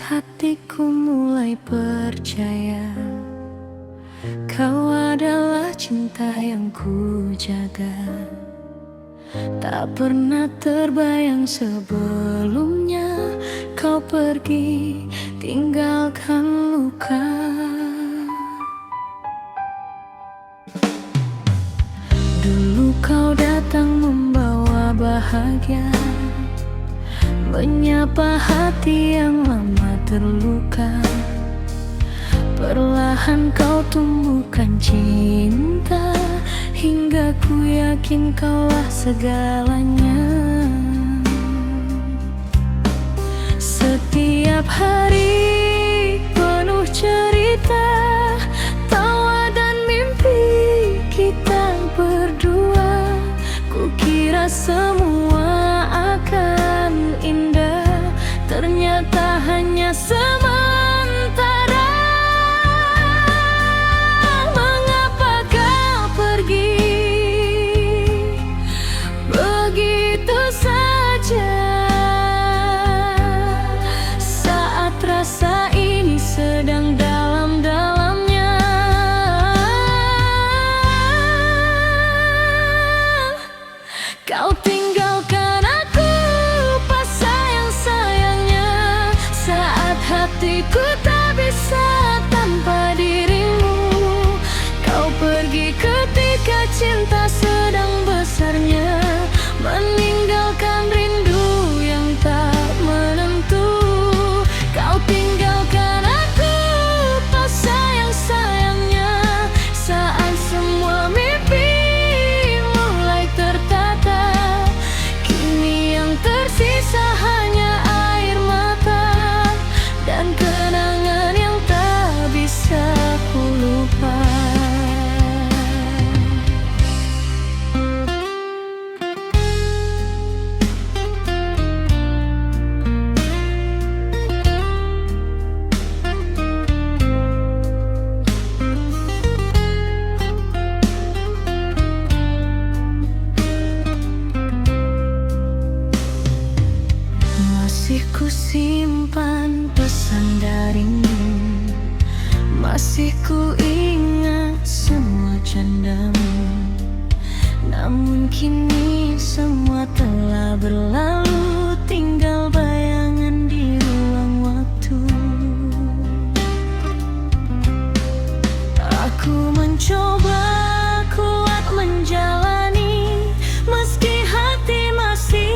hatiku mulai percaya kau adalah cinta yang ku jaga. Tak pernah terbayang sebelumnya kau pergi tinggalkan luka. Dulu kau datang membawa bahagia, menyapa hati yang lama terluka. Perlahan kau tumbuhkan cinta, hingga ku yakin kaulah segalanya. Setiap hari penuh cerita, tawa dan mimpi kita berdua. Kukira semua akan indah, ternyata hanya sementara. Mengapa kau pergi begitu saja, saat rasa ini sedang dalam-dalamnya? Kau tinggalkan aku pas sayang-sayangnya, saat hatiku tak bisa tanpa dirimu. Kau pergi ketika cinta sedang besarnya, meninggalkan rindu yang tak menentu. Kau tinggalkan aku pas sayang-sayangnya, saat semua mimpi mulai tertata. Kini yang tersisa hanya air mata dan kenangan yang tak bisa ku lupa. Masih ku simpan pesan darimu, masih ku ingat semua candamu. Namun kini semua telah berlalu, tinggal bayangan di ruang waktu. Aku mencoba kuat menjalani, meski hati masih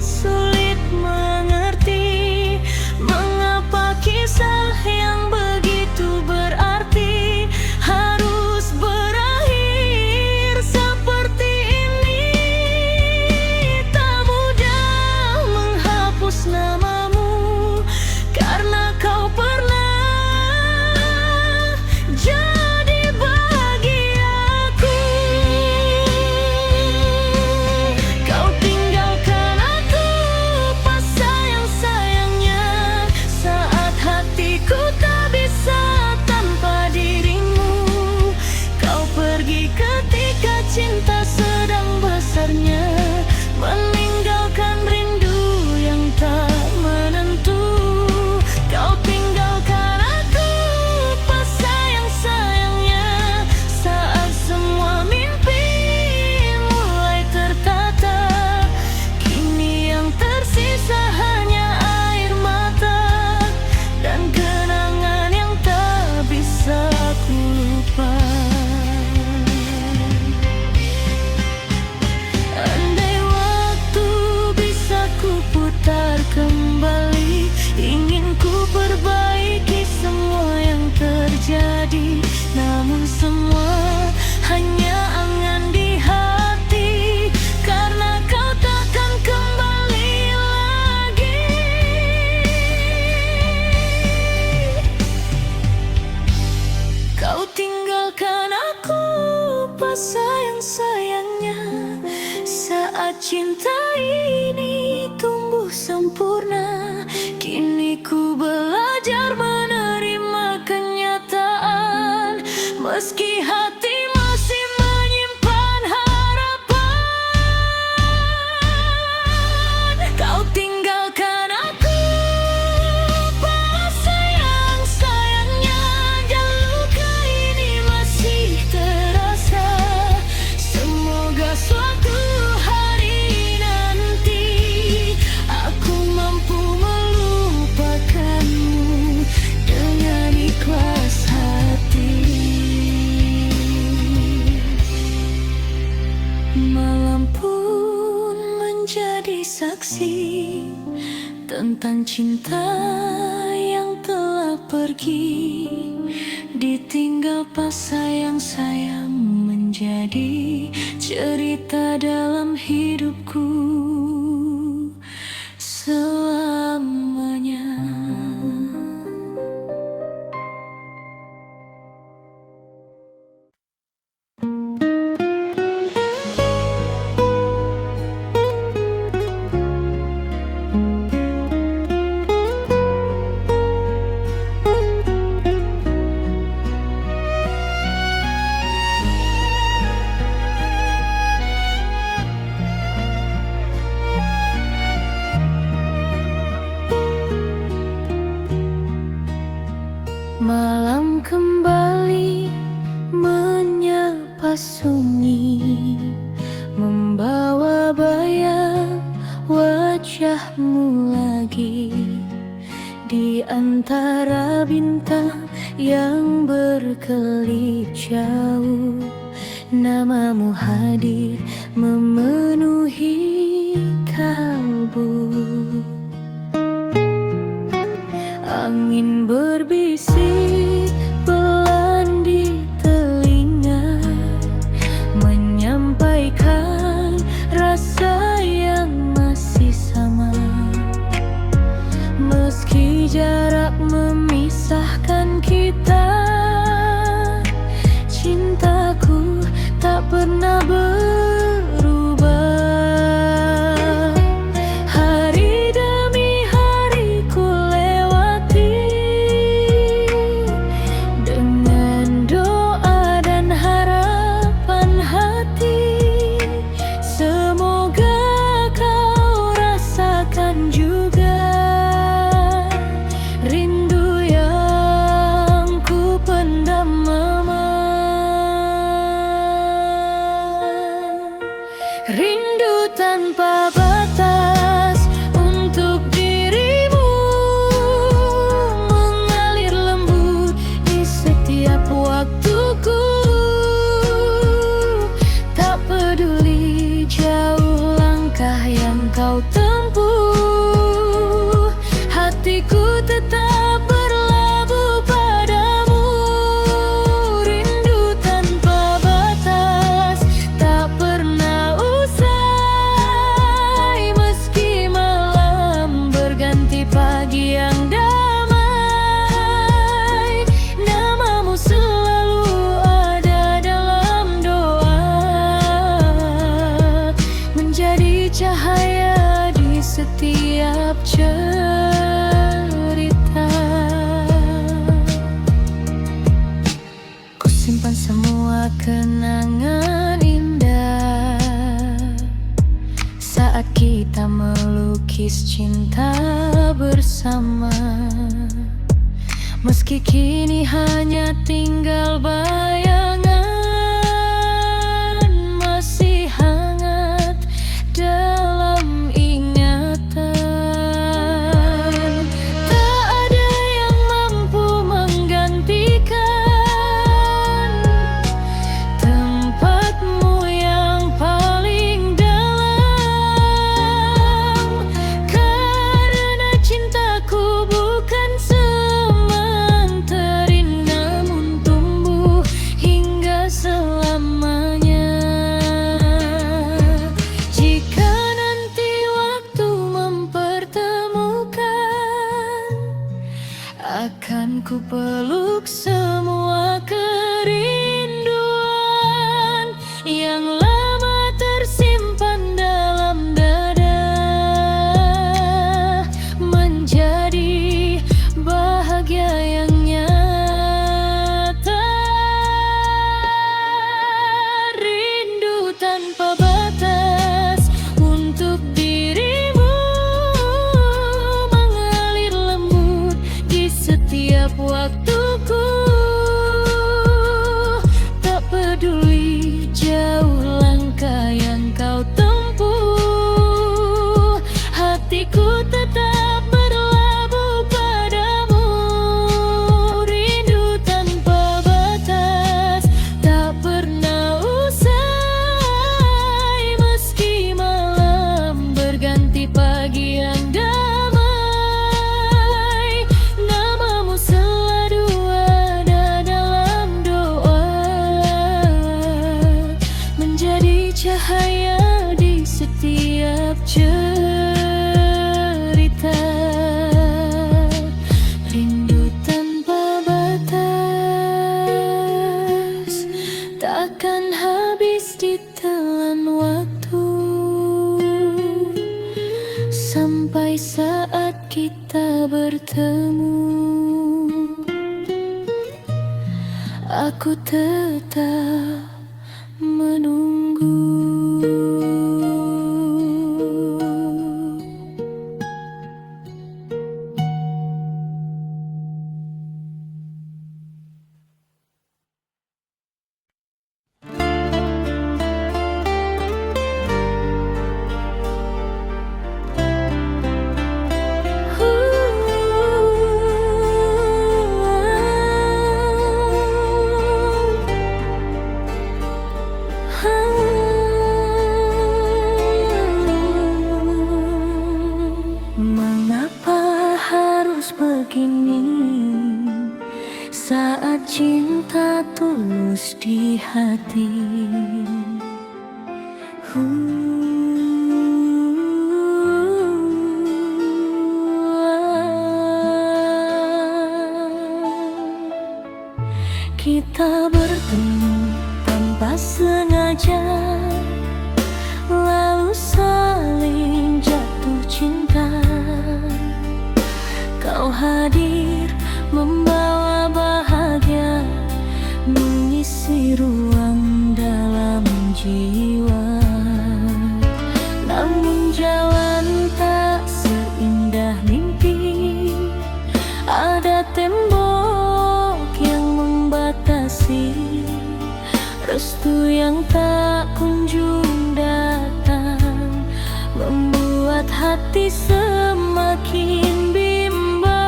sulit mengerti. Mengapa kisah yang begitu berarti harus berakhir seperti ini? Tak mudah menghapus namamu, karena kau pernah jadi bahagiaku. Kau tinggalkan aku pas sayang-sayangnya, saat hatiku tak bisa tanpa dirimu. Kau pergi ketika cinta sedang besarnya, meninggalkan rindu yang tak menentu. Kau tinggalkan aku pas sayang-sayangnya, saat semua mimpi mulai tertata. Kini yang tersisa hanya air mata dan kenangan yang tak bisa ku lupa. Andai waktu bisa ku putar kembali, ingin ku perbaiki semua yang terjadi. Namun semua hanya angan di hati, karena kau takkan kembali lagi. Kau tinggalkan aku pas sayang-sayangnya, saat cinta ini tumbuh sempurna. Kini ku belajar menerima kenyataan, meski hati masih menyimpan harapan. Kau tinggalkan aku pas Malam pun menjadi saksi tentang cinta yang telah pergi, ditinggal pas sayang-sayang, menjadi cerita dalam hidupku selamanya. Malam kembali menyapa sunyi, membawa bayang wajahmu lagi di antara bintang yang berkelip jauh. Namamu hadir memenuhi kalbu. Angin berbisik pelan di telinga, menyampaikan rasa yang masih sama. Meski jarak memisahkan kita, cintaku tak pernah berubah. Hari demi hari ku lewati dengan doa dan harapan hati. Semoga kau rasakan juga rindu yang ku pendam aman. Rindu tanpa batas untuk dirimu, mengalir lembut di setiap waktuku. Tak peduli jauh langkah yang kau tempuh, hatiku tetap berlabuh padamu. Rindu tanpa batas tak pernah usai, meski malam berganti pagi yang damai. Namamu selalu ada dalam doa, menjadi cahaya di setiap cerita. Ku simpan semua kenangan indah saat kita melukis cinta bersama. Meski kini hanya tinggal bayangan, masih hangat dalam ingatan. Tak ada yang mampu menggantikan tempatmu yang paling dalam. Karena cintaku bukan sementara, namun tumbuh cahaya di setiap cerita, rindu tanpa batas, takkan habis ditelan waktu, sampai saat kita bertemu. Aku tetap menunggu. Mengapa harus begini saat cinta tulus di hati? Kita bertemu tanpa sengaja, lalu saling jatuh cinta. Kau hadir membawa bahagia, mengisi ruang dalam jiwa. Namun jalan tak seindah mimpi, ada tembok yang membatasi, restu yang tak kunjung datang, membuat hati semakin bimbang.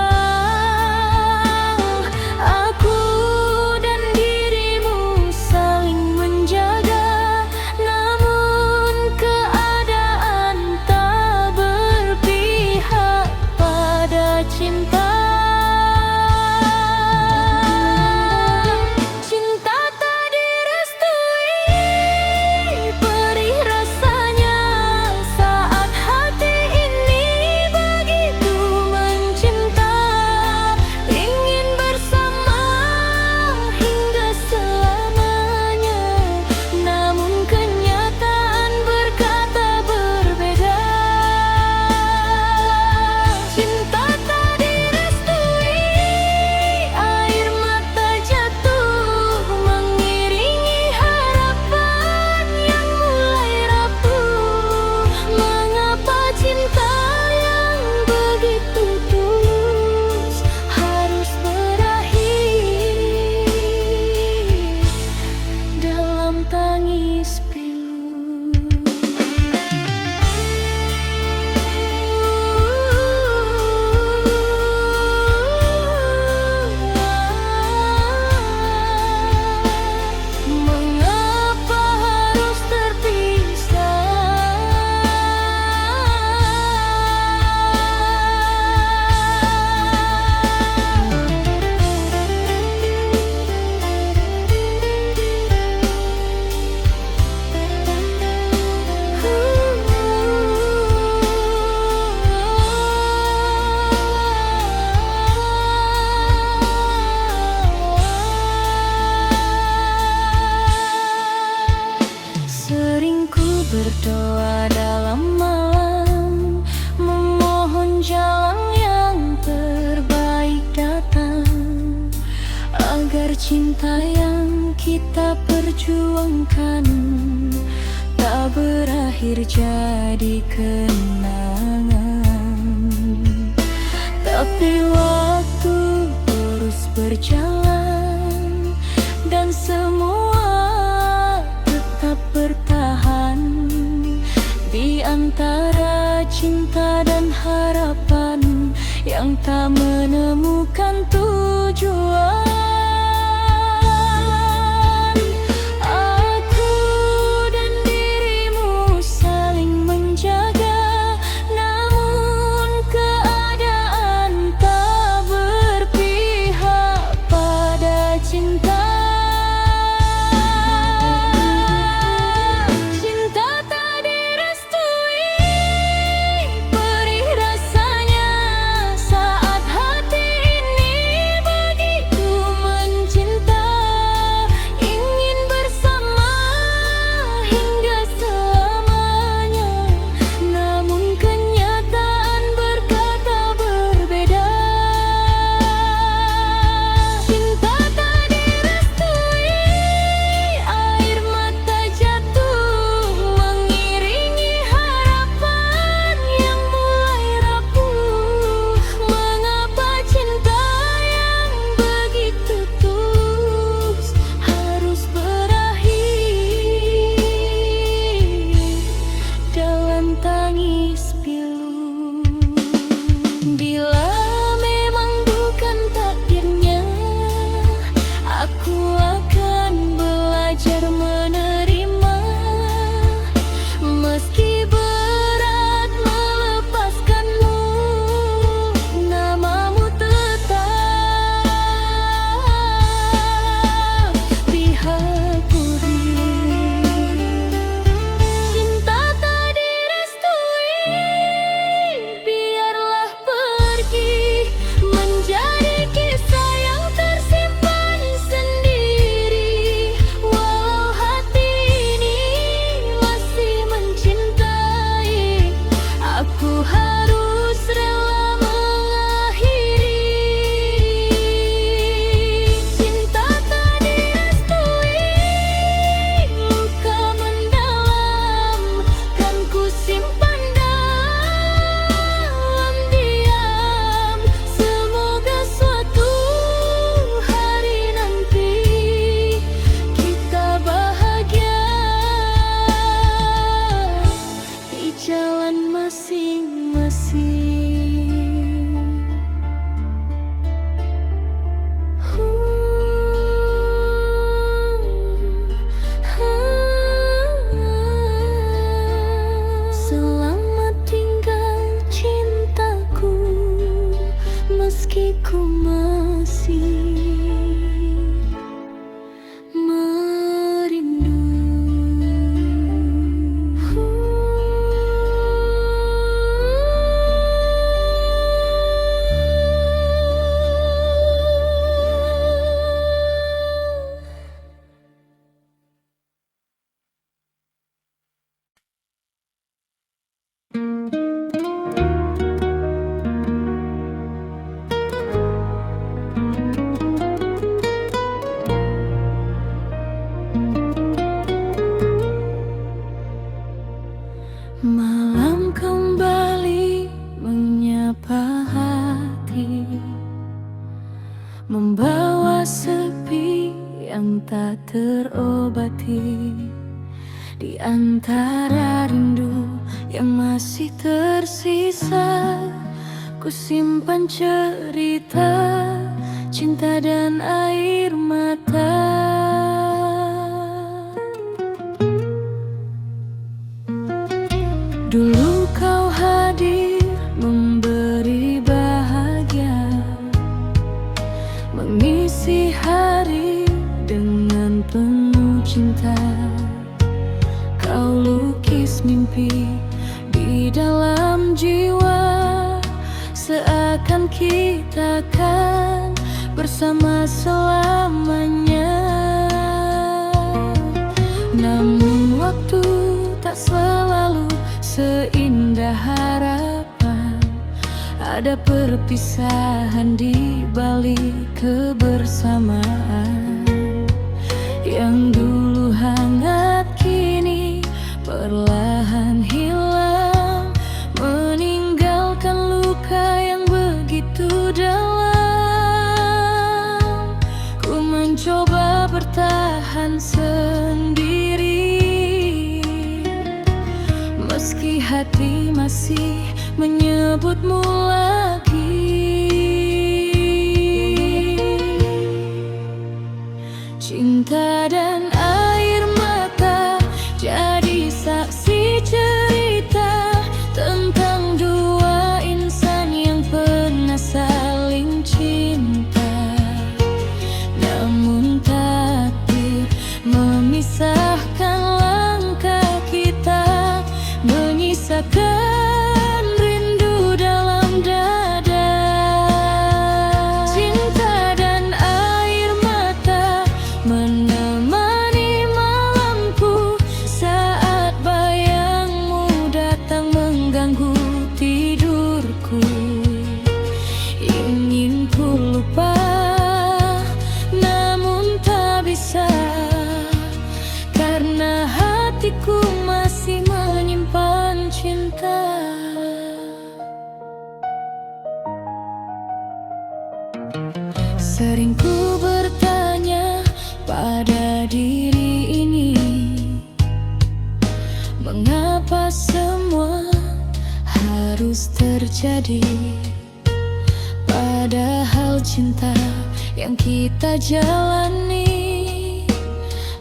Aku dan dirimu saling menjaga, namun keadaan tak berpihak pada cinta. Cinta tak direstui, perih rasanya saat hati ini begitu mencinta, ingin bersama hingga selamanya. Namun kenyataan berkata berbeda. Cinta tak direstui, air mata jatuh mengiringi harapan yang mulai rapuh. Mengapa cinta yang begitu tulus harus berakhir dalam tangis pilu? Mengapa harus terpisah? Sering ku berdoa dalam malam, memohon jalan yang terbaik datang, agar cinta yang kita perjuangkan tak berakhir jadi kenangan. Tapi waktu terus berjalan dan semua tetap bertahan di antara cinta dan harapan yang tak menemukan tujuan. Aku dan dirimu saling menjaga, namun keadaan tak berpihak pada cinta. Cinta masih merindu. Malam kembali menyapa hati, membawa sepi yang tak terobati. Di antara rindu yang masih tersisa, ku simpan cerita, cinta dan air mata. Dulu kau hadir memberi bahagia, mengisi hari dengan penuh cinta. Kau lukis mimpi di dalam jiwa, seakan kita kan bersama selamanya. Namun waktu tak selalu seindah harapan, ada perpisahan di balik kebersamaan. Yang dulu hangat kini perlahan hilang, meninggalkan luka yang begitu dalam. Ku mencoba bertahan sendiri, meski hati masih menyebutmu lagi. Cinta dan air mata jadi saksi cerita tentang dua insan yang pernah saling cinta. Namun takdir memisahkan langkah kita, menyisakan rindu dalam dada. Cinta dan air mata menemani malamku saat bayangmu datang mengganggu tidurku. Ingin ku lupa, namun tak bisa, karena hatiku masih menyimpan cinta. Sering ku bertanya pada diri ini, mengapa semua harus terjadi? Padahal cinta yang kita jalani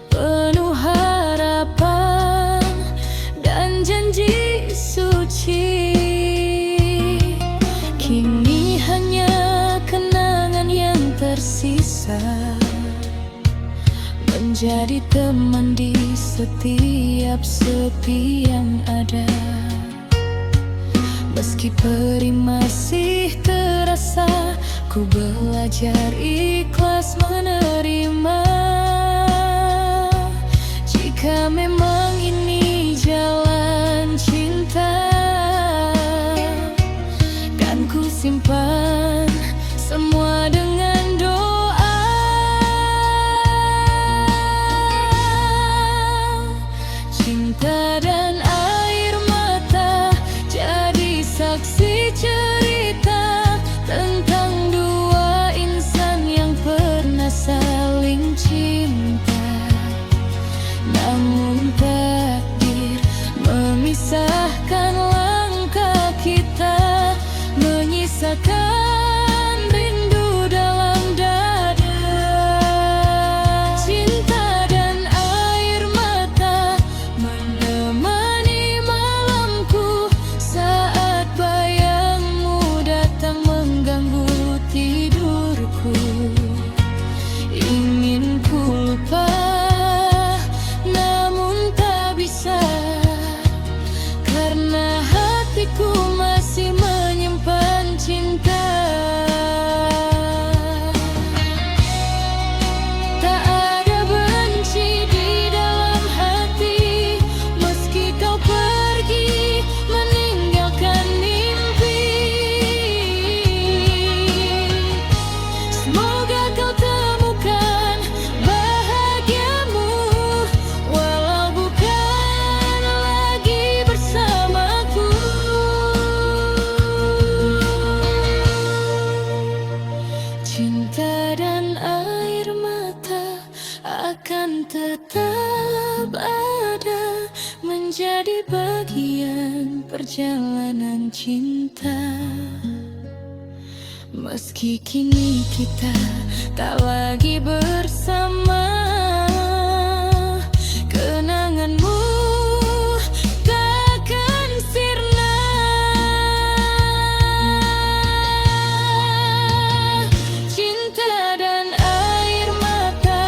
penuh harapan dan janji suci. Kini hanya kenangan yang tersisa, menjadi teman di setiap sepi yang ada. Meski perih masih terasa, ku belajar ikhlas menerima. Jika memang ini jalan cinta, kan ku simpan semua dengan doa. Cinta dan air mata jadi saksi cerita tentang dua insan yang pernah saling cinta. Namun takdir memisahkan langkah kita, menyisakan rindu dalam dada. Cinta dan air mata menemani malamku saat bayangmu datang mengganggu tidurku. hatiku masih menyimpan cinta. Tak ada benci di dalam hati, meski kau pergi meninggalkan mimpi. Semoga kau temukan bahagiamu, walau bukan lagi bersamaku. Cinta dan air mata akan tetap ada, menjadi bagian perjalanan cinta. Meski kini kita tak lagi bersama, kenanganmu takkan sirna. Cinta dan air mata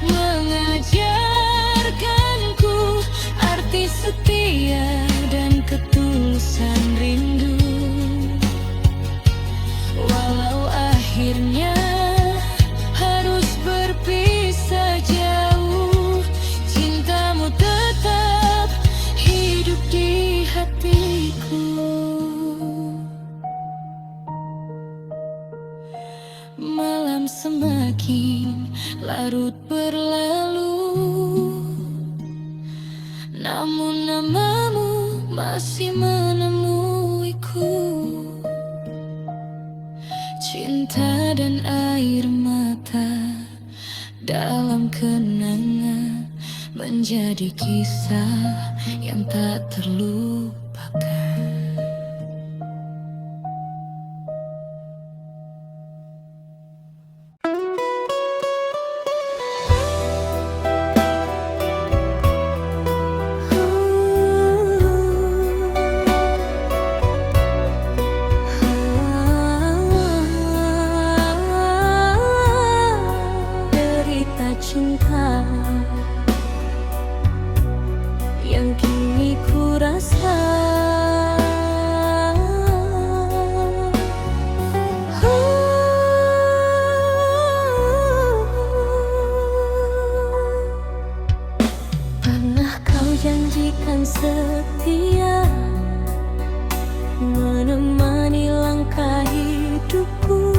mengajarkanku arti setia dan ketulusan rindu. Walau akhirnya harus berpisah jauh, cintamu tetap hidup di hatiku. Malam semakin larut berlalu, namun namamu masih menemuiku. Cinta dan air mata dalam kenangan menjadi kisah yang tak terlupakan. Cinta yang kini ku rasa, pernah kau janjikan setia menemani langkah hidupku,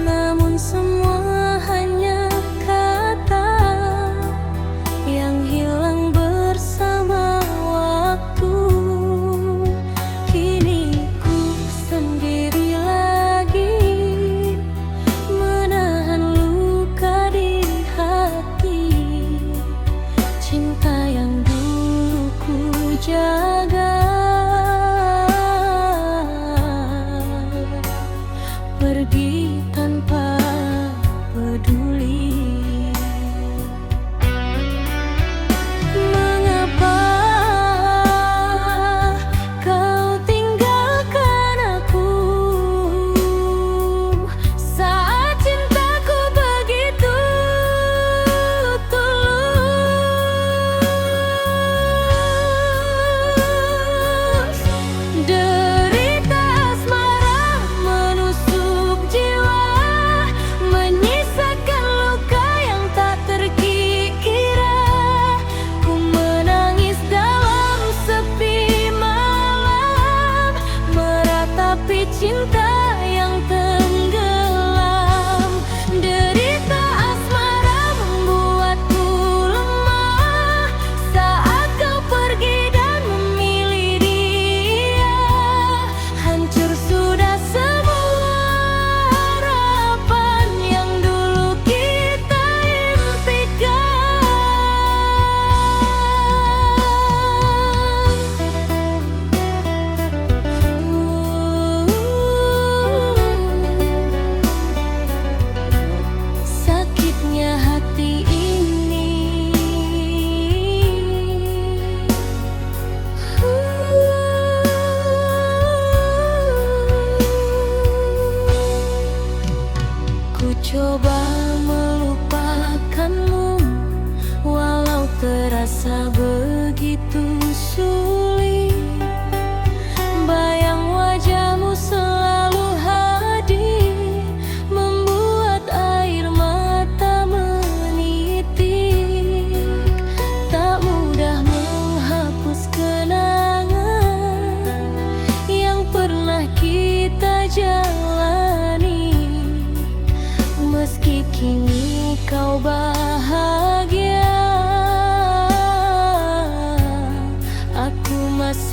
namun semua hanya kata yang hilang bersama waktu. Kini ku sendiri lagi menahan luka di hati. Cinta yang dulu ku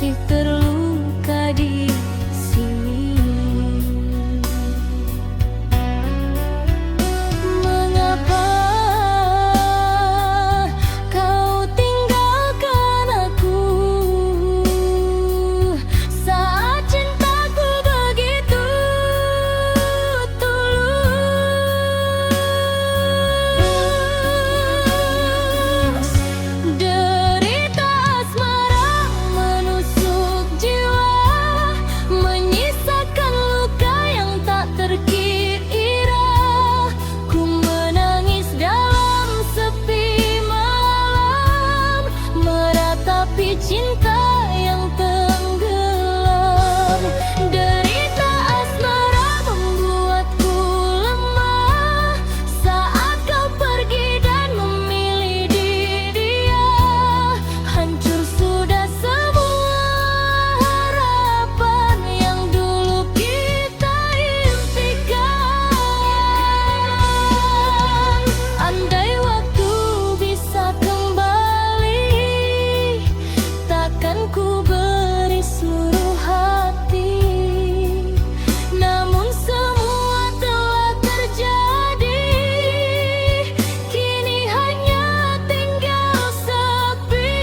masih terluka di sini. Mengapa kau tinggalkan aku saat cintaku begitu tulus? Derita asmara menusuk jiwa, menyisakan luka yang tak terkira. Ku menangis dalam sepi malam, meratapi cinta yang tenggelam. Derita asmara membuatku lemah saat kau pergi dan memilih di dia. Hancur sudah semua harapan yang dulu kita impikan. Andai waktu bisa kembali, takkan ku beri seluruh hati. Namun semua telah terjadi, kini hanya tinggal sepi.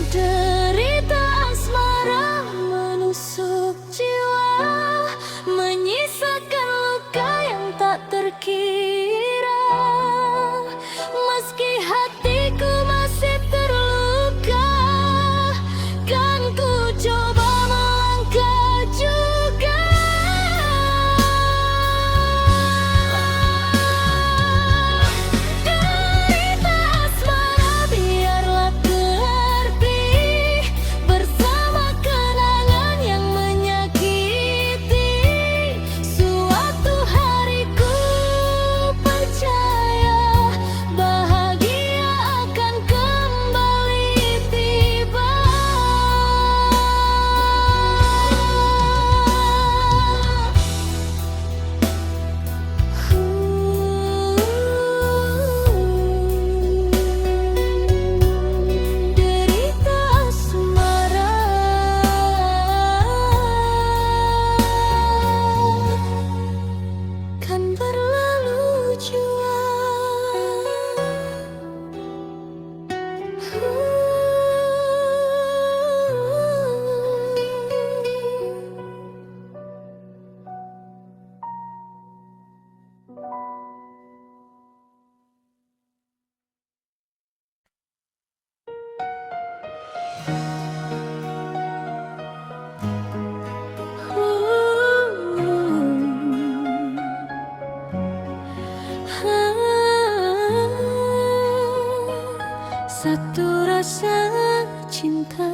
Derita asmara menusuk jiwa, menyisakan luka yang tak terkira. Meski hatiku masih terluka, kan ku coba melangkah juga. Derita asmara biarlah terpi bersama kenangan yang menyakiti. Suatu hari ku percaya bahagia akan kembali tiba. Derita asmara kan berlalu jua. Satu rasa cinta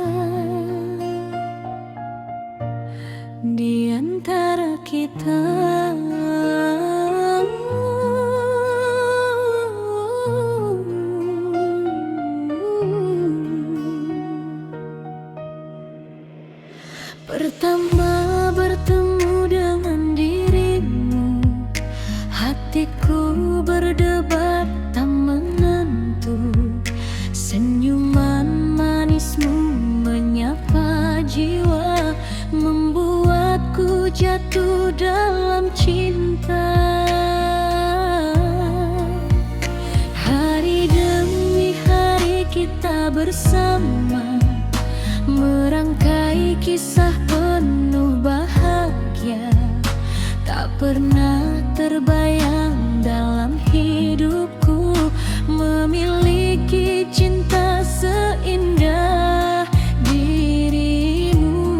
di antara kita. Pertama bertemu dengan dirimu, hatiku berdebar tak menentu. Senyuman manismu menyapa jiwa, membuatku jatuh dalam cinta. Hari demi hari kita bersama, merangkai kisah penuh bahagia. Tak pernah terbayang dalam hidupku memiliki cinta seindah dirimu.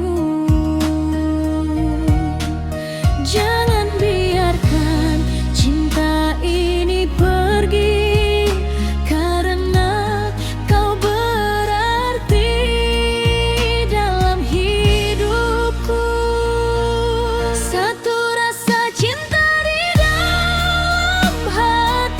Jangan biarkan cinta ini pergi, karena kau berarti dalam hidupku. Satu rasa cinta di dalam hati.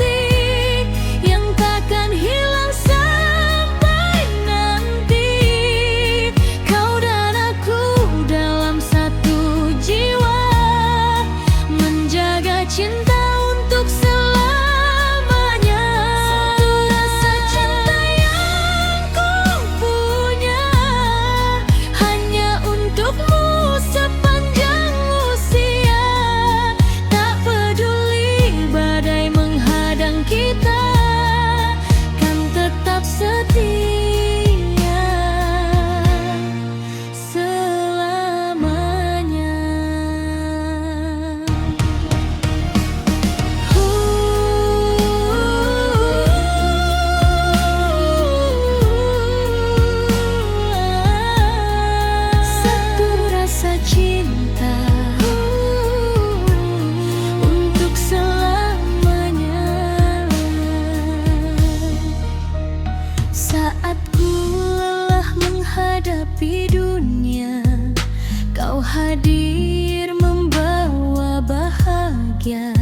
hadir membawa bahagia,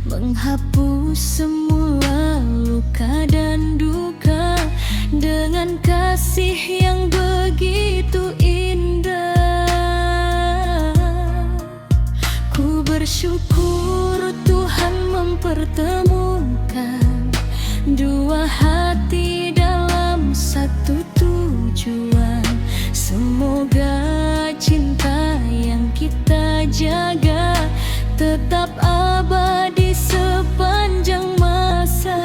menghapus semua luka dan duka dengan kasih yang begitu indah. Ku bersyukur Tuhan mempertemukan dua hati dalam satu tujuan. Semoga cinta yang kita jaga tetap abadi sepanjang masa.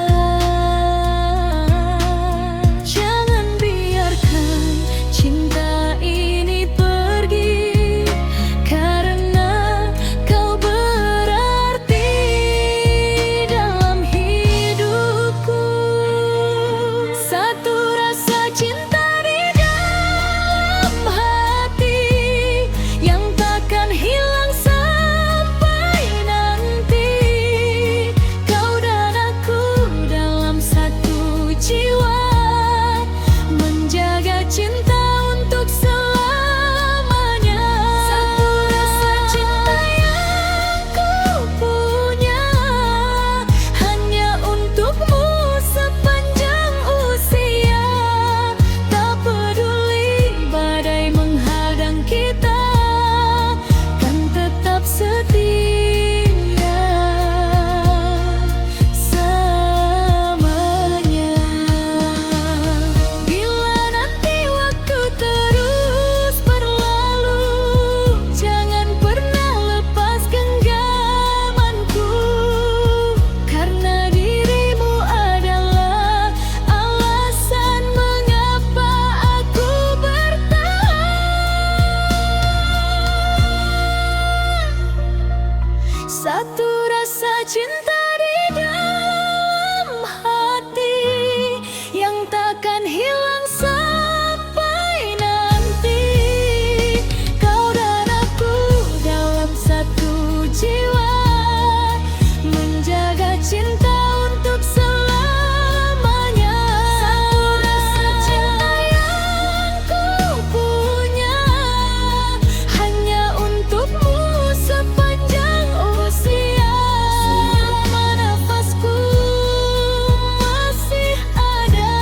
Jangan biarkan cinta ini pergi, karena kau berarti dalam hidupku. Satu rasa cinta di dalam hati yang takkan hilang sampai nanti. Kau dan aku dalam satu jiwa, menjaga cinta untuk selamanya. Satu rasa cinta yang ku punya hanya untukmu sepanjang usia. Tak peduli badai menghadang kita, kan tetap setia selamanya. Bila nanti waktu terus berlalu, jangan pernah lepas genggamanku, karena dirimu adalah alasan mengapa aku bertahan. Satu rasa cinta di dalam hati yang takkan hilang sampai nanti. Kau dan aku dalam satu jiwa, menjaga cinta untuk selamanya. Satu rasa cinta yang ku punya hanya untukmu sepanjang usia. Selama nafasku masih ada,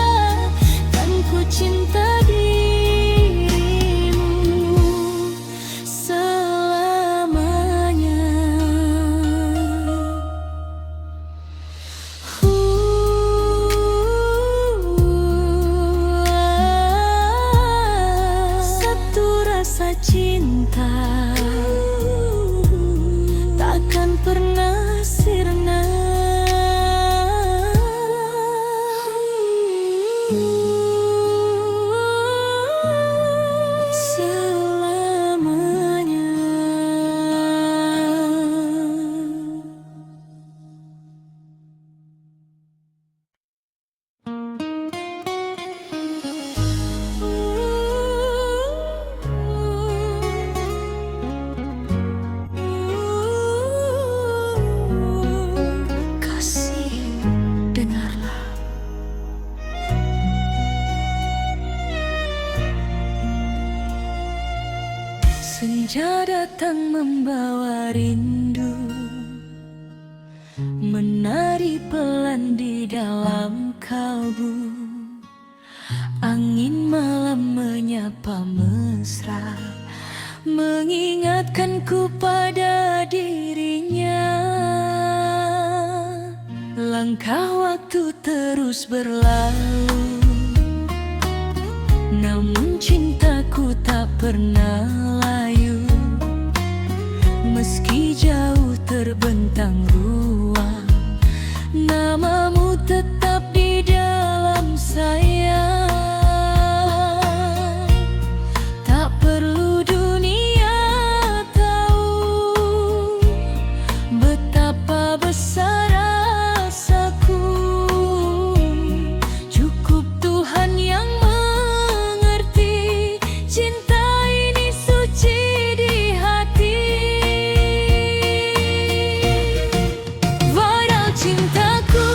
kan ku cinta dirimu selamanya. Satu rasa cinta takkan pernah sirna. Selamanya. Kasih, dengarlah. Senja datang membawa rindu, menari pelan di dalam kalbu. Angin malam menyapa mesra, mengingatkanku pada dirinya. Langkah waktu terus berlalu, namun cintaku tak pernah layu. Meski jauh terbentang ruang, namamu tetap di dalam sayang. Tak perlu dunia tahu betapa besar rasaku. Cukup Tuhan yang mengerti, cinta ini suci di hati. Walau cintaku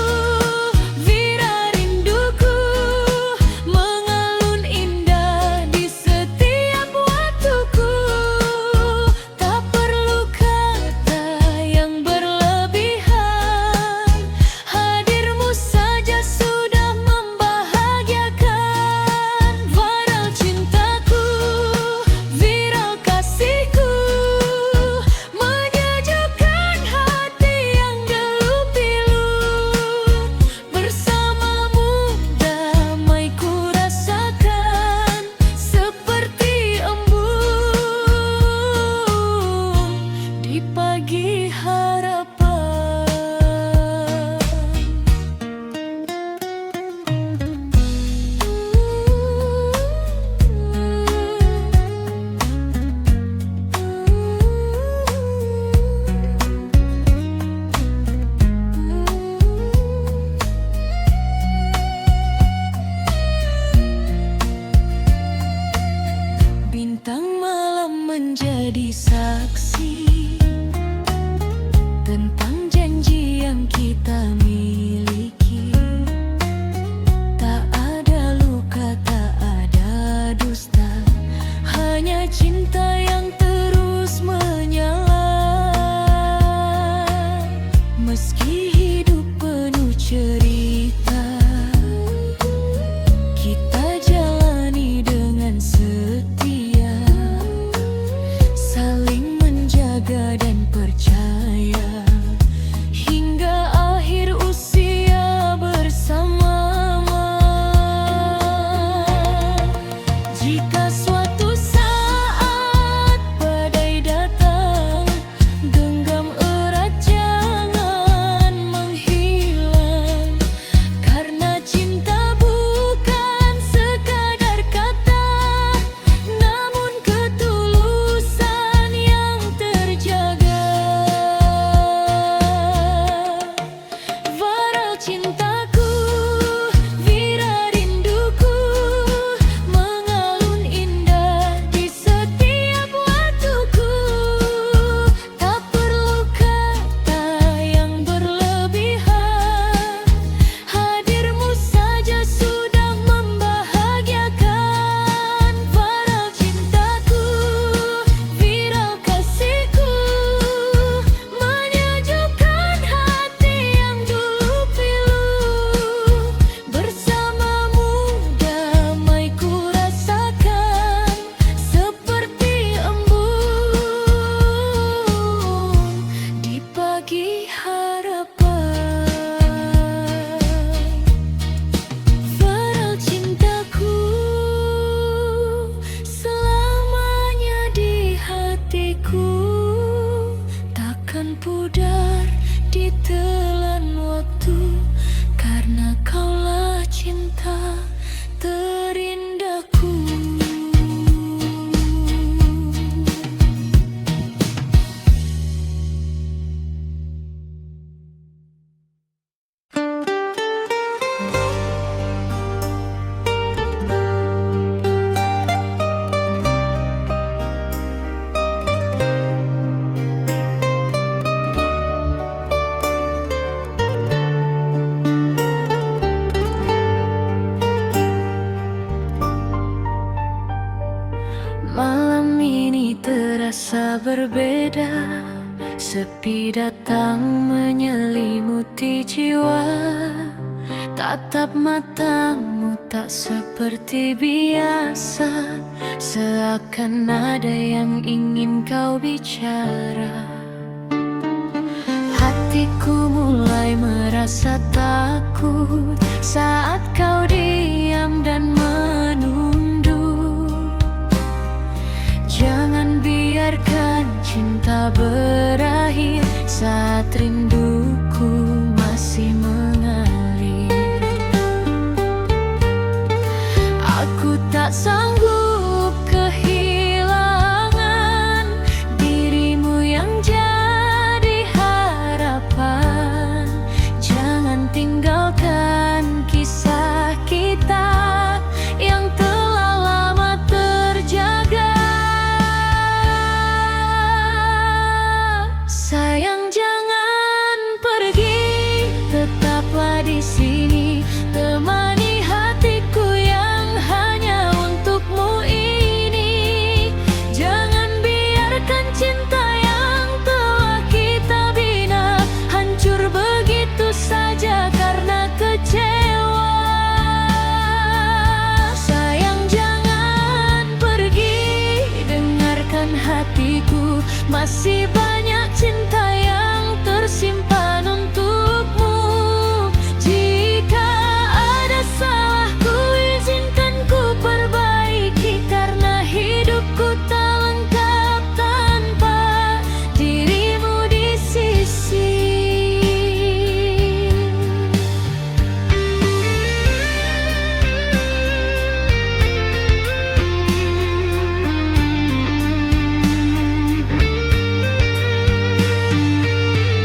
sepi datang menyelimuti jiwa. Tatap matamu tak seperti biasa, seakan ada yang ingin kau bicara. Hatiku mulai merasa takut saat kau diam dan menunduk. Jangan biarkan cinta berakhir saat rinduku masih mengalir. Aku tak sanggup kehilangan dirimu yang jadi harapan. Jangan tinggalkan kisah kita yang telah lama terjaga. Sayang, jangan pergi, tetaplah di sini, temani hatiku yang hanya untukmu ini. Jangan biarkan cinta yang telah kita bina hancur begitu saja karena kecewa. Sayang, jangan pergi, dengarkan hatiku, masih banyak cinta yang tersimpan untukmu. Jika ada salahku, izinkan ku perbaiki, karena hidupku tak lengkap tanpa dirimu di sisi.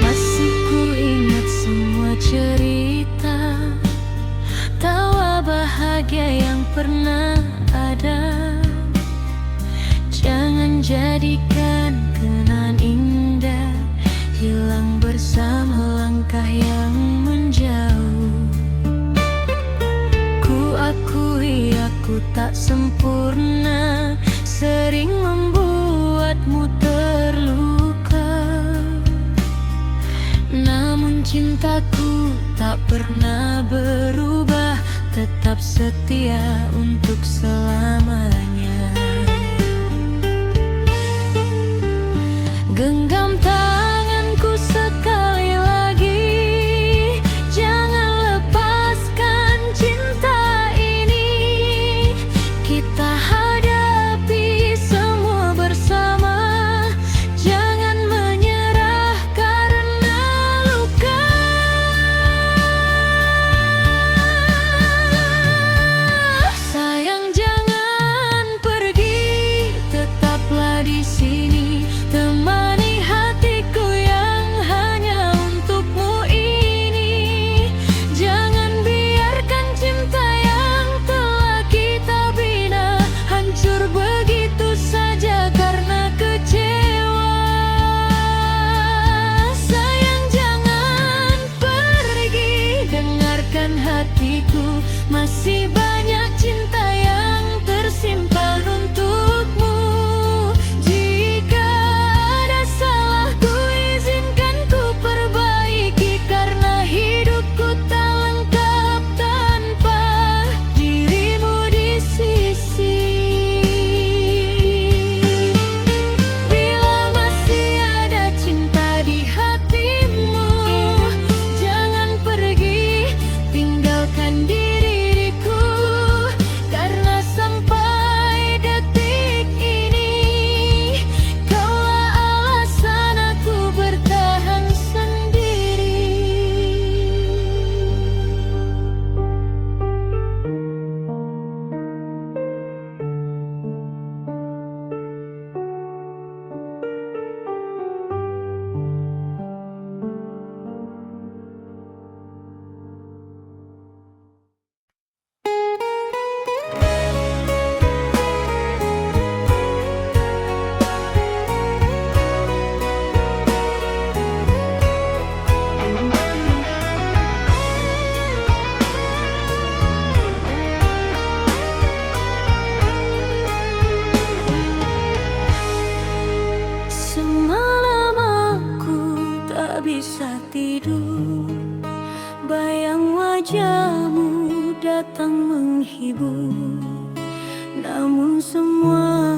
Masih ku ingat semua cerita, tawa bahagia yang pernah ada. Jangan jadikan kenangan indah hilang bersama langkah yang menjauh. Ku akui aku tak sempurna, sering membuatmu terluka. Namun cintaku tak pernah berubah, tetap setia untuk selamanya. Genggam tanganku sekali lagi, jangan lepaskan cinta ini. Kita hadapi semua bersama, jangan menyerah karena luka. Sayang, jangan pergi, tetaplah di sini, temani hatiku yang hanya untukmu ini. Jangan biarkan cinta yang telah kita bina hancur begitu saja karena kecewa. Sayang, jangan pergi, dengarkan hatiku, masih banyak cinta yang tersimpan untukmu. Jika ada salahku, izinkan ku perbaiki, karena hidupku tak lengkap tanpa dirimu di sisi. Bila masih ada cinta di hatimu, jangan pergi, tinggalkan diriku, karena sampai wajahmu datang menghibur, namun semua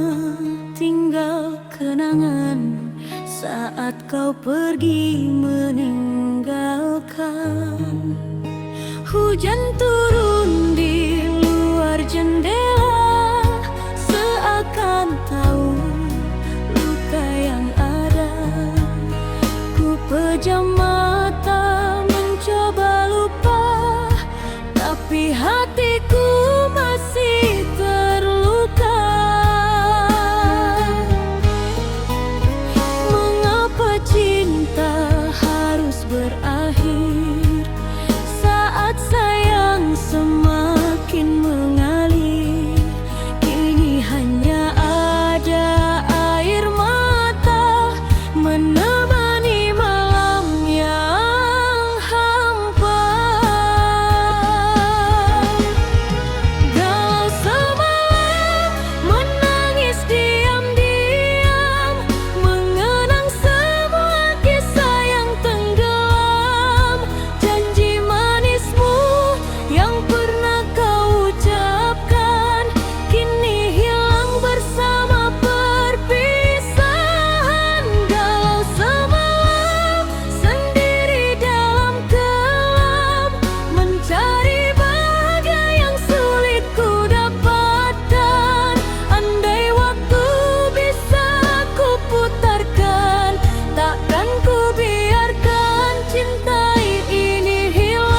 tinggal kenangan saat kau pergi meninggalkan. Hujan turun di luar jendela, seakan tahu luka yang ada. Ku pejam mata mencoba lupa, tapi hatiku masih terluka. Mengapa cinta harus berakhir saat sayang semakin mengalir? Kini hanya ada air mata menemani malam yang hampa. Galau semalam menangis diam-diam, mengenang semua kisah yang tenggelam. Janji manismu yang pernah kau ucapkan kini hilang bersama perpisahan. Galau semalam sendiri dalam kelam, mencari bahagia yang sulit ku dapatkan. Andai waktu bisa ku putarkan, takkan ku biarkan cinta ini hilang.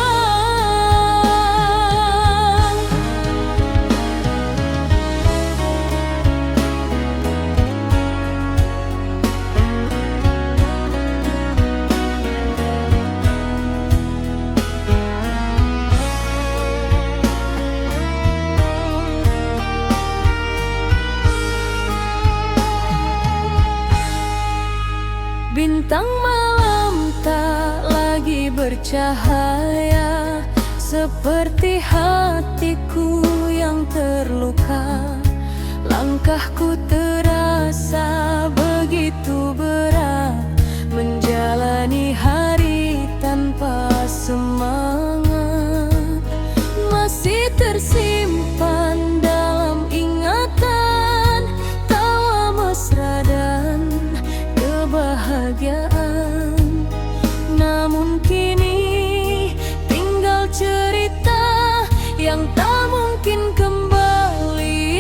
Bintang malam tak lagi bercahaya, seperti hatiku yang terluka. Langkahku terasa begitu berat, menjalani hari tanpa semangat. Masih tersimpan dalam ingatan tawa mesra dan kebahagiaan. Namun kini tinggal cerita yang tak mungkin kembali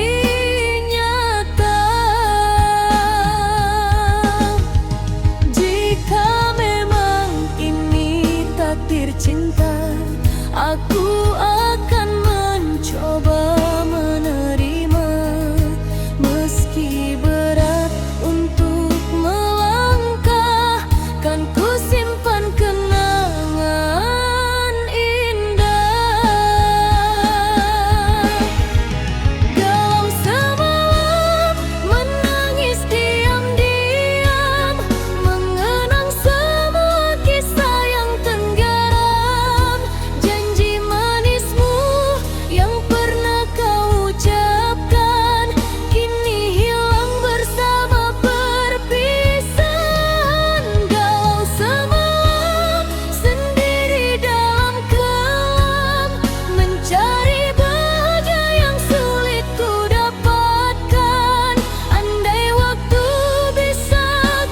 nyata. Jika memang ini takdir cinta, aku akan mencoba menerima, meski berat untuk melangkah. Kan ku simpan kenangan indah. Galau semalam menangis diam-diam, mengenang semua kisah yang tenggelam. Janji manismu yang pernah kau ucapkan kini hilang bersama perpisahan. Galau semalam sendiri dalam kelam, mencari bahagia yang sulit ku dapatkan. Andai waktu bisa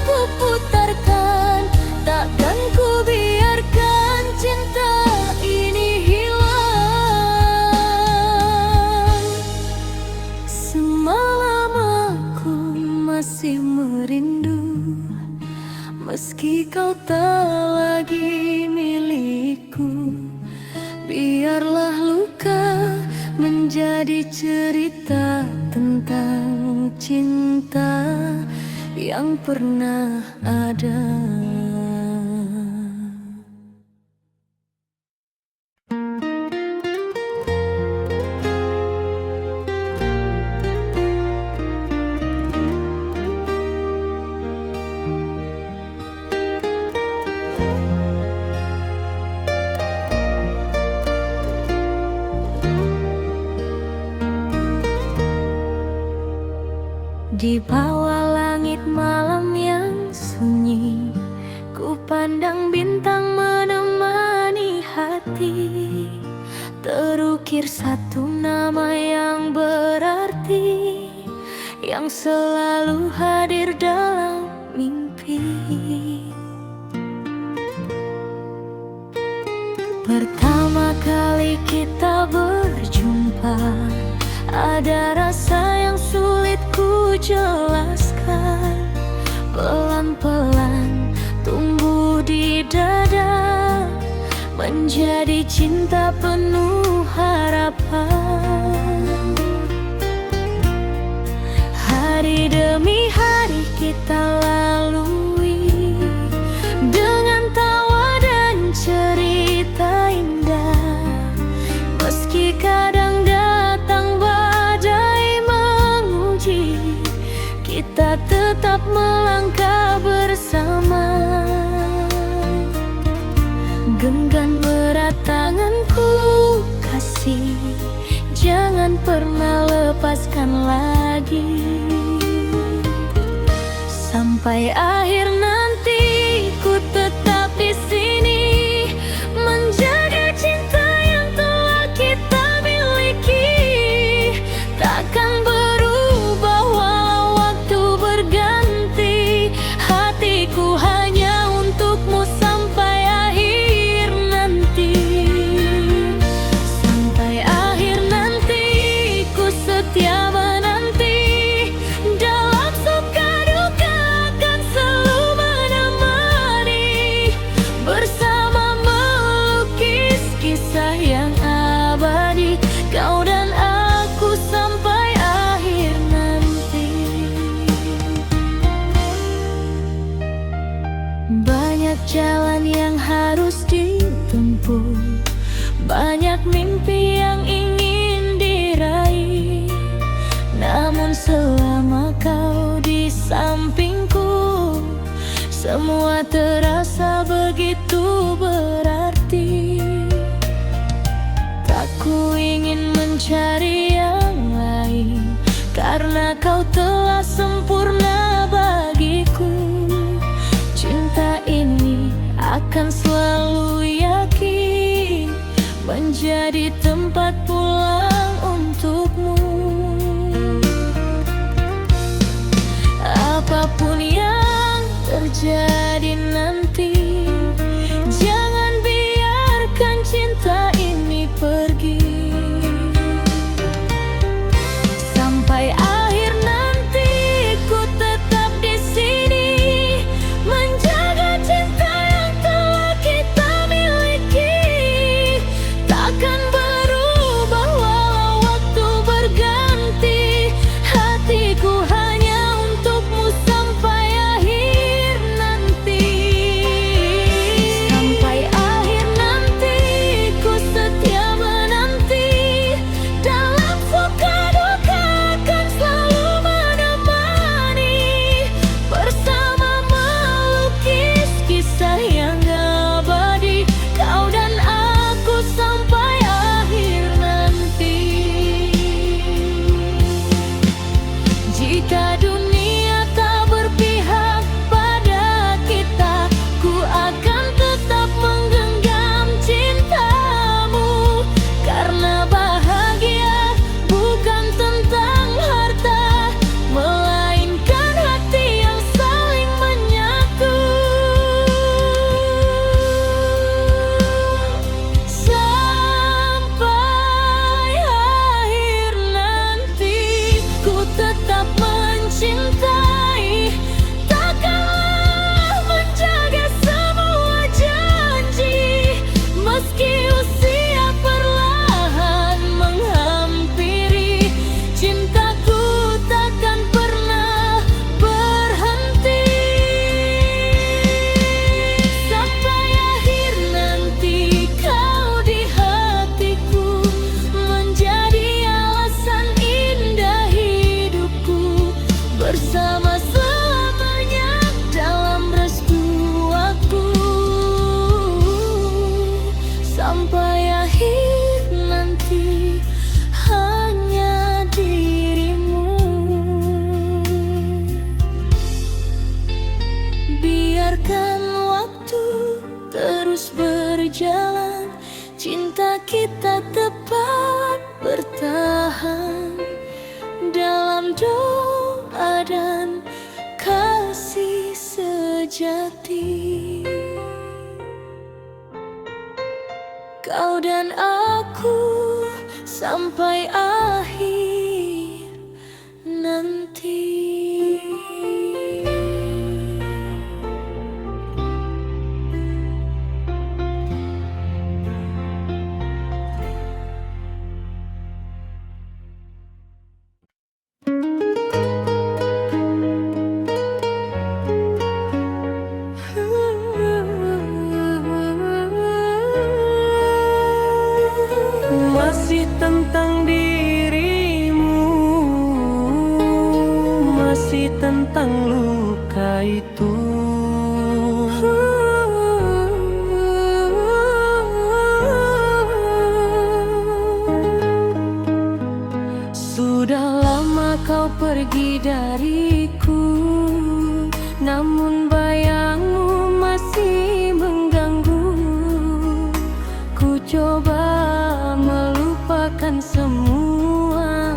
ku putarkan, takkan ku biarkan cinta ini hilang. Semalam aku masih merindu, meski kau tak lagi milikku. Biarlah luka menjadi cerita tentang cinta yang pernah ada. Di bawah langit malam yang sunyi, ku pandang bintang menemani hati. terukir satu nama yang berarti, yang selalu hadir dalam mimpi. Pertama kali kita berjumpa, ada rasa yang sulit ku jelaskan. Pelan-pelan tumbuh di dada, menjadi cinta penuh harapan. Hari demi hari kita lalui, dengan tawa dan cerita indah. Meski kadang datang badai menguji, kita tetap melangkah bersama. Genggam erat tanganku kasih, jangan pernah lepaskan lagi. Sampai akhir nanti ku tetap di sini, menjaga cinta yang telah kita miliki. Takkan berubah walau waktu berganti, hatiku hanya untukmu sampai akhir nanti. Sampai akhir nanti ku setia menanti, dalam suka duka akan selalu menemani, bersama melukis kisah yang abadi, kau dan aku sampai akhir nanti. Banyak jalan yang harus ditempuh, banyak mimpi yang ingin diraih. Namun selama kau di sampingku, semua terasa begitu berarti. Tak ku ingin mencari yang lain, karena kau telah sempurna bagiku. Cinta ini akan selalu yakin menjadi tempat pulang untukmu. Apapun yang terjadi nanti, jangan biarkan cinta ini pergi. Sampai akhir nanti ku tetap di sini, menjaga cinta yang telah kita miliki. Takkan berubah walau waktu berganti, hatiku hanya untukmu sampai akhir nanti. Sampai akhir nanti ku setia menanti, dalam suka duka akan selalu menemani, bersama melukis kisah yang abadi, kau dan aku sampai akhir nanti. Jika dunia tak berpihak pada kita, ku akan tetap menggenggam cintamu. Karena bahagia bukan tentang harta, melainkan hati yang saling menyatu. Sampai akhir nanti ku tetap mencintai, takkanlah menjaga semua janji. Meski usia perlahan menghampiri, cintaku takkan pernah berhenti. Sampai akhir nanti kau di hatiku, menjadi alasan indah hidupku, bersama selamanya dalam restu aku. Sampai akhir nanti hanya dirimu. Biarkan waktu terus berjalan, cinta kita tepat dengan aku sampai akhir nanti. Masih tentang dirimu, masih tentang luka itu. Sudah lama kau pergi dariku, namun bayangmu masih mengganggu. Ku coba melupakan semua,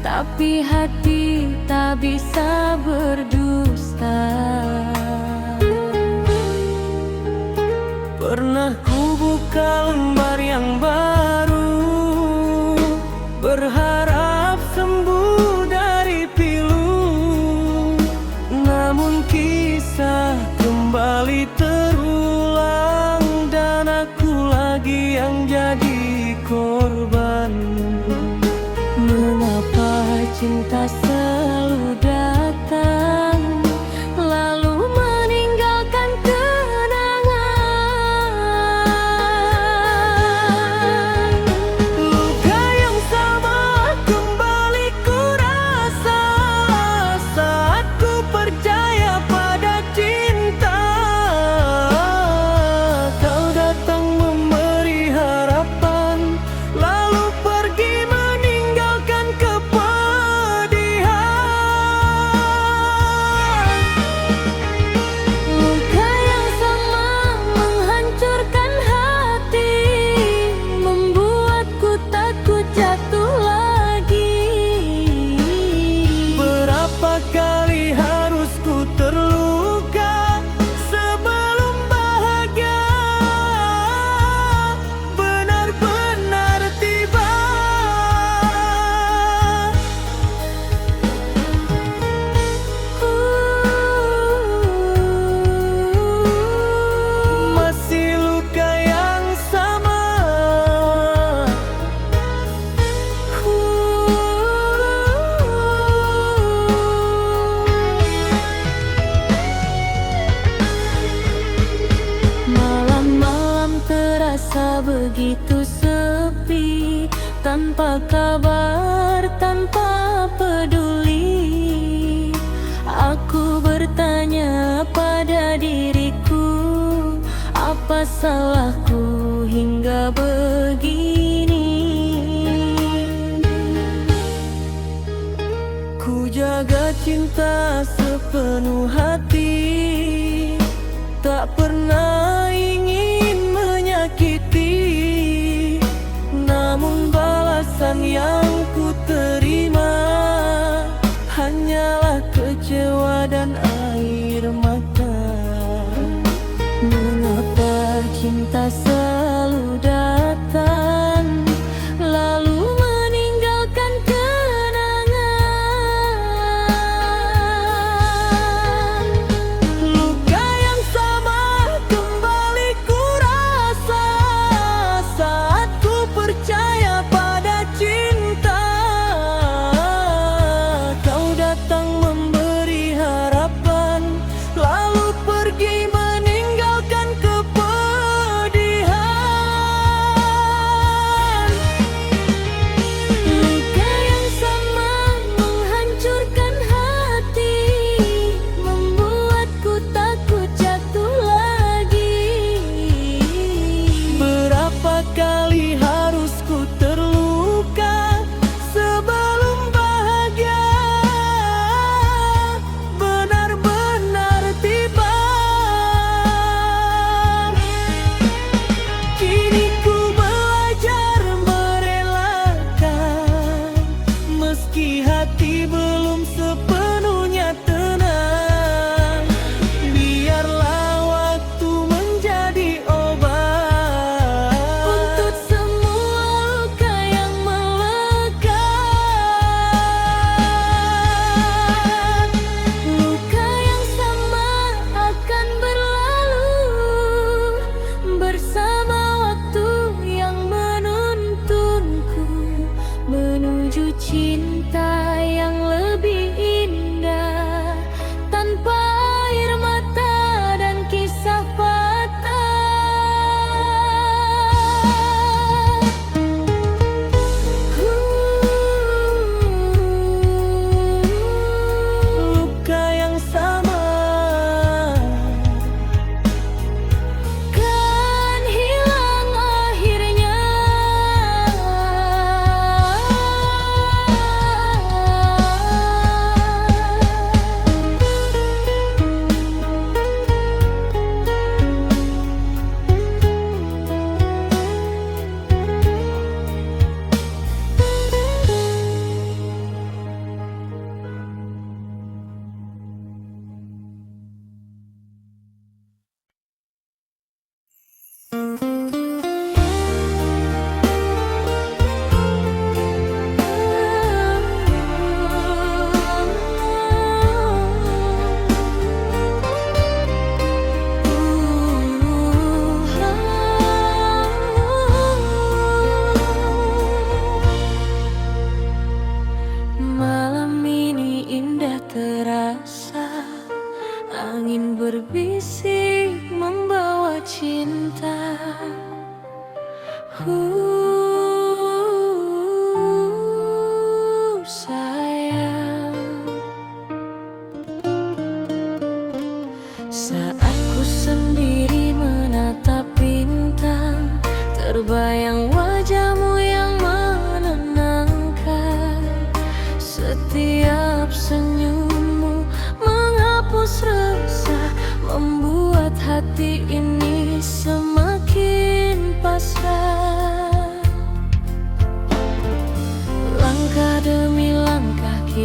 tapi hati tak bisa berdusta. Pernah ku buka lembar yang baru, berharap sembuh dari pilu. Namun kisah kembali terulang, dan aku lagi yang jadi korban. Mengapa cinta selalu datang lalu meninggalkan kenangan? Luka yang sama kembali ku rasa saat ku percaya pada cinta. Kau datang memberi harapan, lalu pergi meninggalkan kepedihan. Luka yang sama menghancurkan hati, membuatku takut jatuh lagi. Berapa kali harus ku terluka sebelum bahagia benar-benar tiba. Masih luka yang sama. Malam-malam terasa begitu sepi, tanpa kabar, tanpa peduli. Aku bertanya pada diriku, apa salahku hingga begini? Ku jaga cinta sepenuh hati, tak pernah ingin menyakiti. Namun balasan yang ku terima hanyalah kecewa dan air mata. Mengapa cinta selalu datang lalu meninggalkan kenangan? Luka yang sama kembali ku rasa saat ku percaya pada cinta.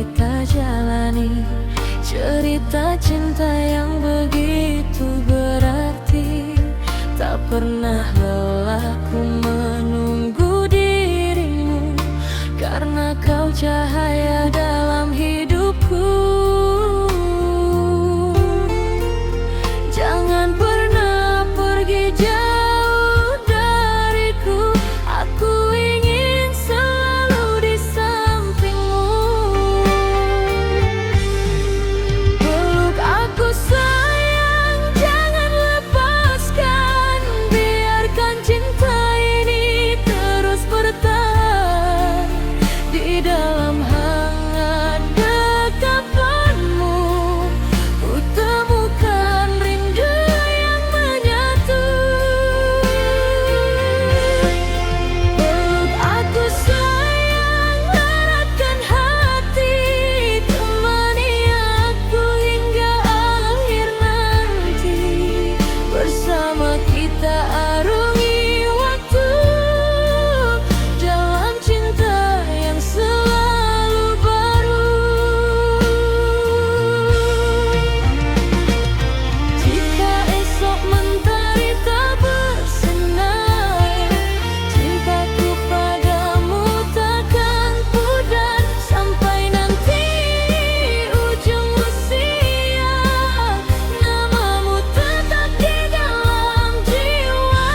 kita jalani, cerita cinta yang begitu berarti. Tak pernah lelah ku menunggu dirimu, karena kau cahaya dalam hidupku. Jangan pernah pergi jauh dariku, aku ingin selalu di sampingmu. Peluk aku sayang, jangan lepaskan, biarkan cinta ini terus bertahan. Di dalam hangat dekapanmu, ku temukan rindu yang menyatu. Peluk aku sayang, eratkan hati, temani aku hingga akhir nanti. Bersama kita arungi waktu, dalam cinta yang selalu baru. Jika esok mentari tak bersinar, cintaku padamu takkan pudar. Sampai nanti ujung usia, namamu tetap di dalam jiwa.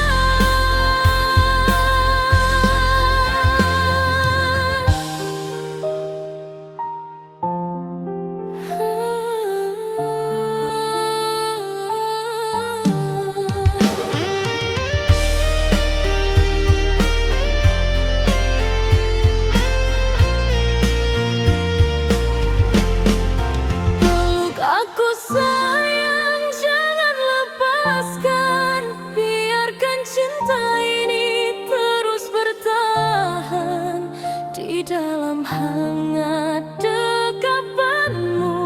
Peluk aku sayang, jangan lepaskan, biarkan cinta ini terus bertahan. Di dalam hangat dekapanmu,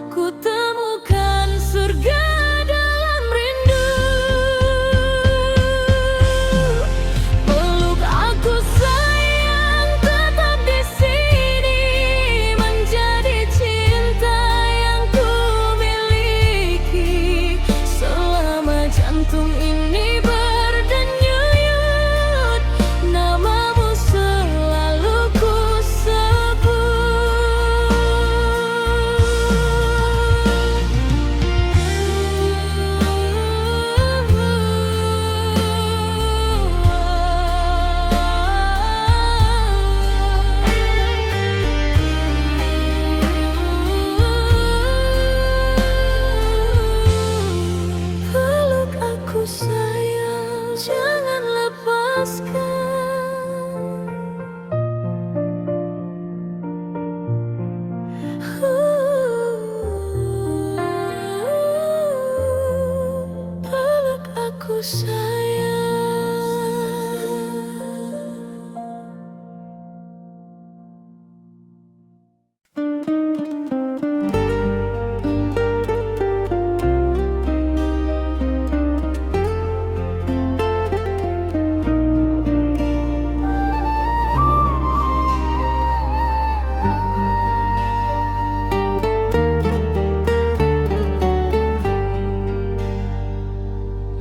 ku temukan surga dalam rindu. Peluk aku sayang, tetap di sini, menjadi cinta yang ku miliki. Selama jantung ini berdenyut, namamu selalu ku sebut. Peluk aku sayang, jangan lepaskan. Peluk aku sayang.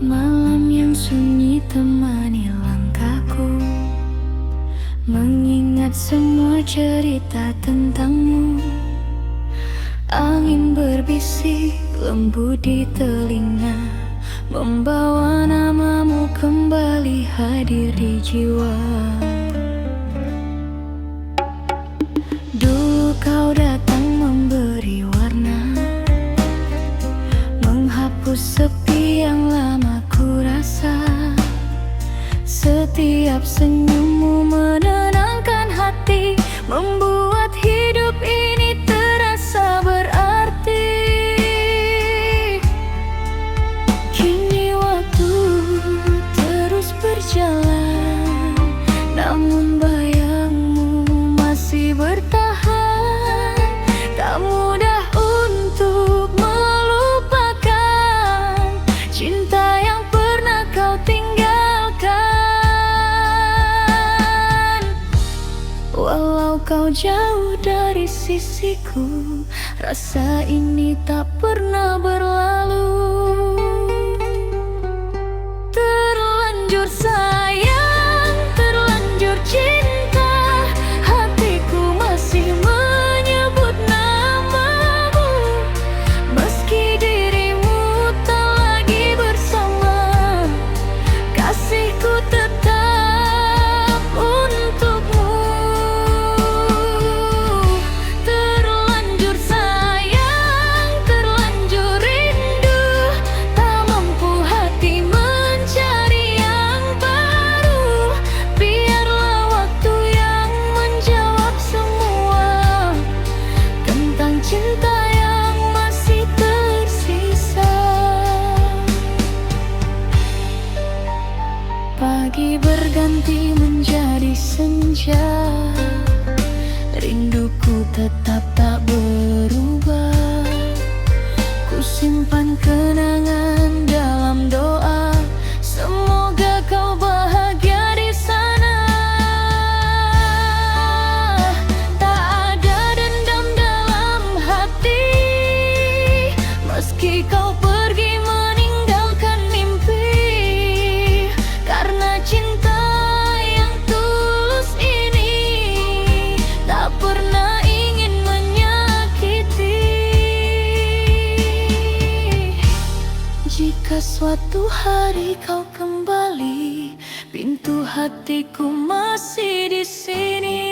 Malam yang sunyi temani langkahku, mengingat semua cerita tentangmu. Angin berbisik lembut di telinga, membawa namamu kembali hadir di jiwa. Dulu kau datang memberi warna, menghapus sepi yang lama ku rasa. Setiap senyummu menenangkan hati, membuat hidup ini terasa berarti. Kini waktu terus berjalan, kau jauh dari sisiku, rasa ini tak pernah berlalu. Terlanjur sayang, terlanjur cinta, hatiku masih menyebut namamu. Meski dirimu tak lagi bersama, kasihku tetap untukmu. Terlanjur sayang, terlanjur rindu, tak mampu hati mencari yang baru. Biarlah waktu yang menjawab semua tentang cinta yang masih tersisa. Pagi berganti menjadi senja, rinduku tetap tak berubah. Ku simpan kenangan dalam doa, semoga kau bahagia di sana. Tak ada dendam dalam hati, meski kau pergi meninggalkan mimpi. Karena cinta yang tulus ini tak pernah ingin menyakiti. Jika suatu hari kau kembali, pintu hatiku masih di sini.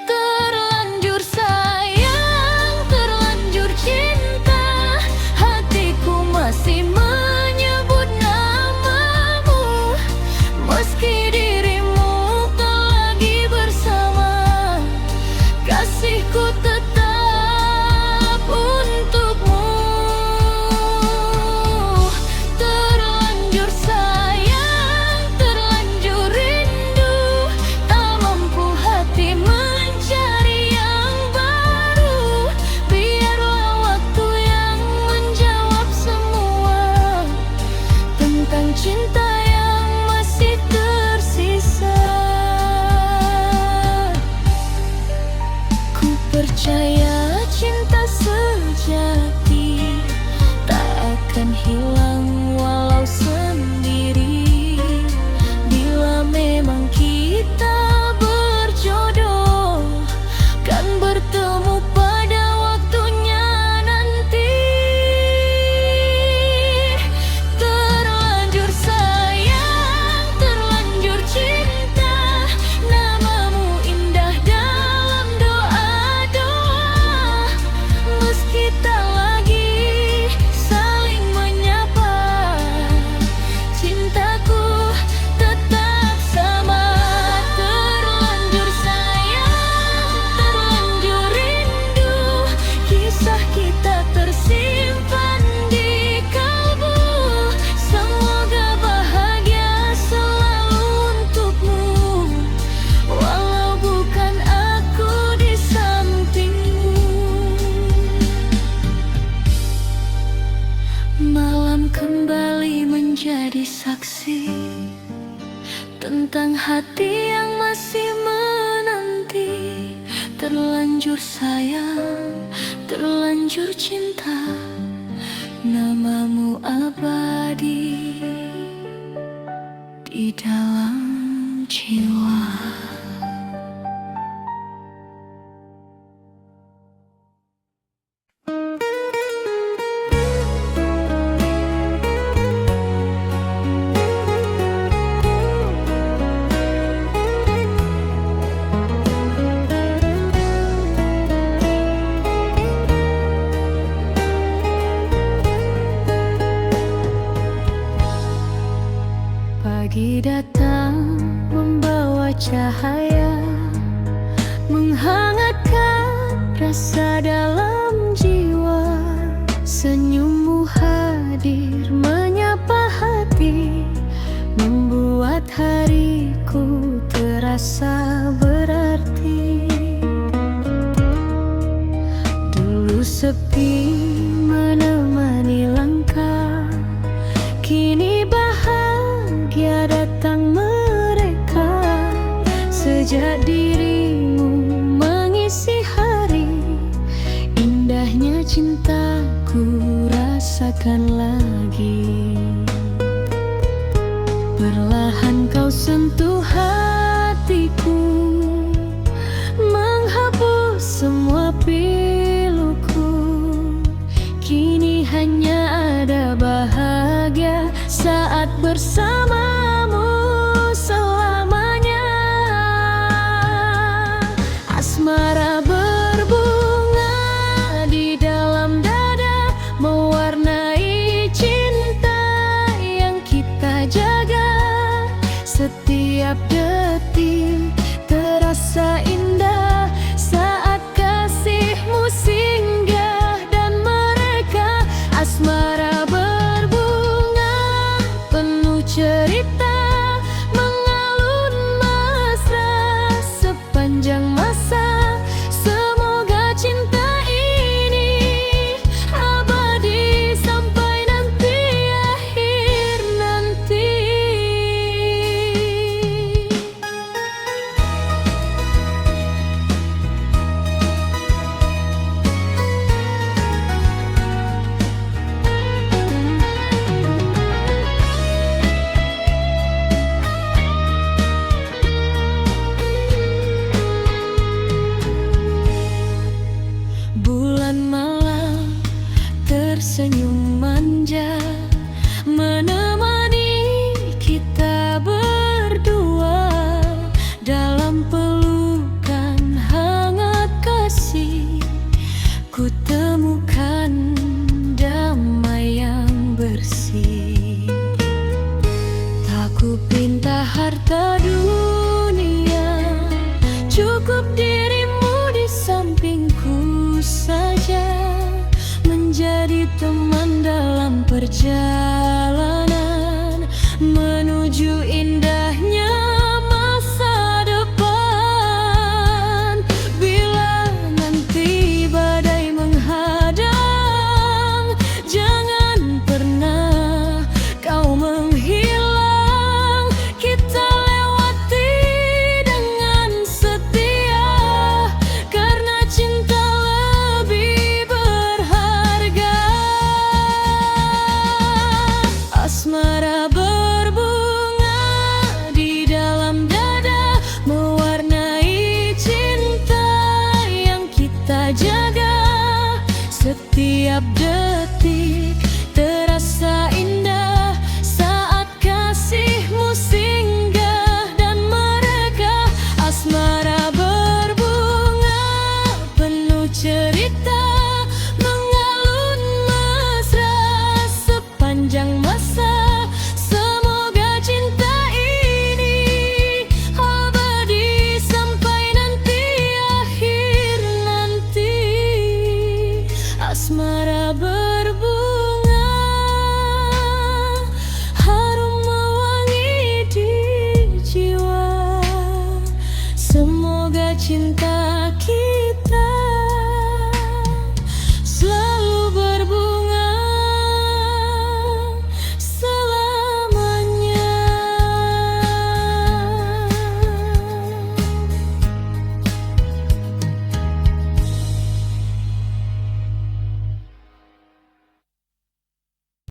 Terlanjur sayang, terlanjur cinta, hatiku masih menyebut namamu. Meski dirimu tak lagi bersama, kasihku tetap untukmu. Terlanjur sayang, terlanjur rindu, tak mampu hati mencari yang baru. Biarlah waktu yang menjawab semua tentang cinta yang masih tersisa. Ku percaya cinta sejati tak akan hilang walau sendiri. Bila memang kita berjodoh, kan bertemu pada waktunya nanti. Terlanjur sayang, terlanjur cinta, namamu indah dalam doa-doa. Meski tak lagi saling menyapa, cintaku tetap sama. Terlanjur sayang, terlanjur rindu, kisah kita tersimpan di kalbu. Semoga bahagia selalu untukmu, walau bukan aku di sampingmu. Malam kembali menjadi saksi tentang hati yang masih menanti. Terlanjur sayang, terlanjur cinta, namamu abadi di dalam jiwa. Pagi datang membawa cahaya, menghangatkan rasa dalam jiwa. Senyummu hadir menyapa hati, membuat hariku terasa berarti. Dulu sepi menemani langkah, kini bahagia datang mereka. Jejak dirimu mengisi hari, indahnya cintaku rasakan lagi. Perlahan kau sentuh hatiku, menghapus semua piluku. Kini hanya ada bahagia saat bersamamu selamanya. Asmara berbunga di dalam dada, mewarnai cinta yang kita jaga. Setiap detik terasa indah saat kasihmu singgah dan mereka. Asmara berbunga penuh cerita, mengalun mesra sepanjang masa. Semoga cinta ini abadi sampai nanti akhir nanti. Bulan malam tersenyum manja, menemani kita berdua dalam pelukan hangat kasih. Ku temukan damai yang bersih. Tak ku pinta harta dunia, cukup dirimu di sampingku saja, menjadi teman dalam perjalanan menuju indahnya masa depan. Bila nanti badai menghadang, jangan pernah kau menghilang. Kita lewati dengan setia, karena cinta lebih berharga. Asmara berbunga di dalam dada, mewarnai cinta yang kita jaga. Setiap detik terasa indah saat kasihmu singgah dan mereka. Asmara berbunga penuh cerita, mengalun mesra sepanjang masa. Semoga cinta ini abadi sampai nanti akhir nanti. Asmara berbunga, harum mewangi di jiwa. Semoga cinta